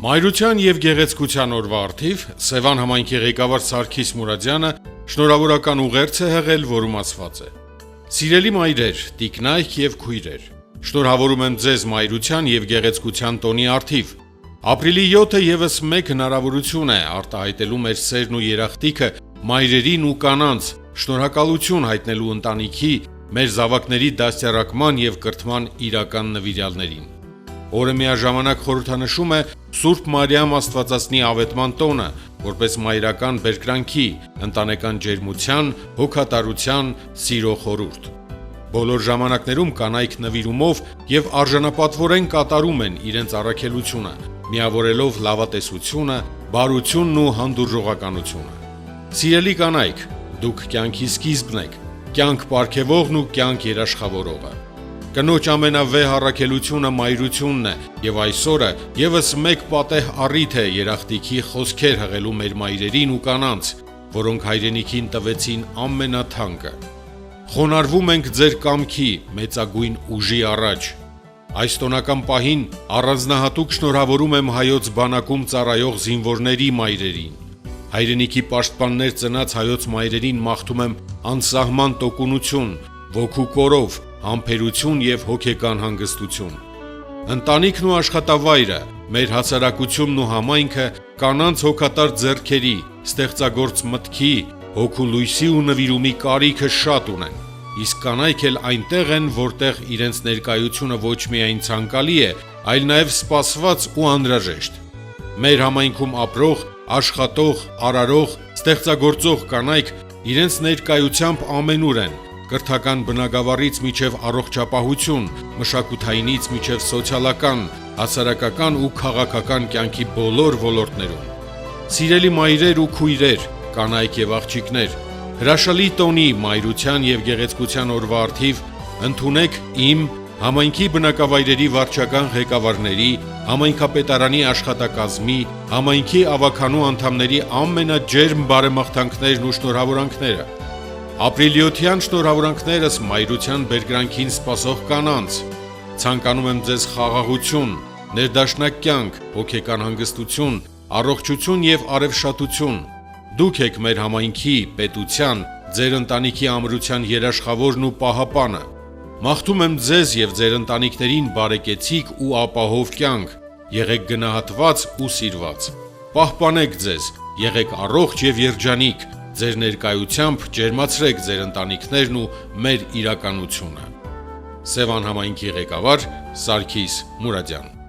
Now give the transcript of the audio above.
Մայրության և գեղեցկության օրվա առթիվ Սևան համայնքի ղեկավար Սարգիս Մուրադյանը շնորհավորական ուղերձ է հղել, որում ասված է. «Սիրելի մայրեր, տիկնայք և քույրեր, շնորհավորում եմ ձեզ մայրության և գեղեցկության տոնի առթիվ։ Ապրիլի 7-ը ևս մեկ հնարավորություն է արտահայտելու մեր սերն ու երախտիքը մայրերին ու կանանց, շնորհակալություն հայտնելու ընտանիքի, մեր զավակների դաստիարակման և կրթման իրական նվիրյալներին։ Օրը միաժամանակ խորհրդանշում է Սուրբ Մարիամ Աստվածածնի ավետման տոնը, որպես մայրական բերկրանքի, ընտանեկան ջերմության, հոգատարության, սիրո խորհուրդ։ Բոլոր ժամանակներում կանայք նվիրումով և արժանապատվորեն կատարում են իրենց առաքելությունը, միավորելով լավատեսությունը, բարությունն ու հանդուրժողականությունը։ Սիրելի կանայք, դուք կյանքի սկիզբն եք, կյանք պարգևողն ու կյանք երաշխավորողը։ Կնոջ ամենավեհ առաքելությունը մայրությունն է, և այսօրը ևս մեկ պատեհ առիթ է երախտիքի խոսքեր հղելու մեր մայրերին ու կանանց, որոնք հայրենիքին տվեցին ամենաթանկը։ Խոնարհվում ենք ձեր կամքի մեծագույն ուժի առաջ։ Այս տոնական պահին առանձնահատուկ շնորհավորում եմ հայոց բանակում ծառայող զինվորների մայրերին։ Հայրենիքի պաշտպաններ ծնած հայոց մայրերին մաղթում եմ անսահման տոկունություն, ոգու կորով, համբերություն և հոգեկան հանգստություն։ Ընտանիքն ու աշխատավայրը, մեր հասարակությունն ու համայնքը կանանց հոգատար ձեռքերի, ստեղծագործ մտքի, հոգու լույսի ու նվիրումի կարիքը շատ ունեն, իսկ կանայք էլ այնտեղ են, որտեղ իրենց ներկայությունը ոչ միայն ցանկալի է, այլ նաև սպասված ու անհրաժեշտ։ Մեր համայնքում ապրող, աշխատող, արարող, ստեղծագործող կանայք իրենց ներկայությամբ ամենուր են, կրթական բնագավառից մինչև առողջապահություն, մշակութայինից մինչև սոցիալական, հասարակական ու քաղաքական կյանքի բոլոր ոլորտներում։ Սիրելի մայրեր ու քույրեր, կանայք և աղջիկներ, հրաշալի տոնի մայրության և գեղեցկության օրվա առթիվ ընդունեք իմ, համայնքի բնակավայրերի վարչական ղեկավարների, համայնքապետարանի աշխատակազմի, համայնքի ավագանու անդամների ամենաջերմ բարեմաղթանքներն ու շնորհավորանքները։ Ապրիլիոթյան շնորհավորանքներս մայրության բերկրանքին սպասող կանանց։ Ցանկանում եմ ձեզ խաղաղություն, ներդաշնակ կյանք, հոգեկան հանգստություն, առողջություն և արևշատություն։ Դուք եք մեր համայնքի, պետության, ձեր ընտանիքի ամրության երաշխավորն ու պահապանը։ Մաղթում եմ ձեզ և ձեր ընտանիքներին բարեկեցիկ ու ապահով կյանք, եղեք գնահատված ու սիրված։ Պահպանեք ձեզ, եղեք առողջ և երջանիկ, ձեր ներկայությամբ ջերմացրեք ձեր ընտանիքներն ու մեր իրականությունը։ Սևան համայնքի ղեկավար Սարգիս Մուրադյան։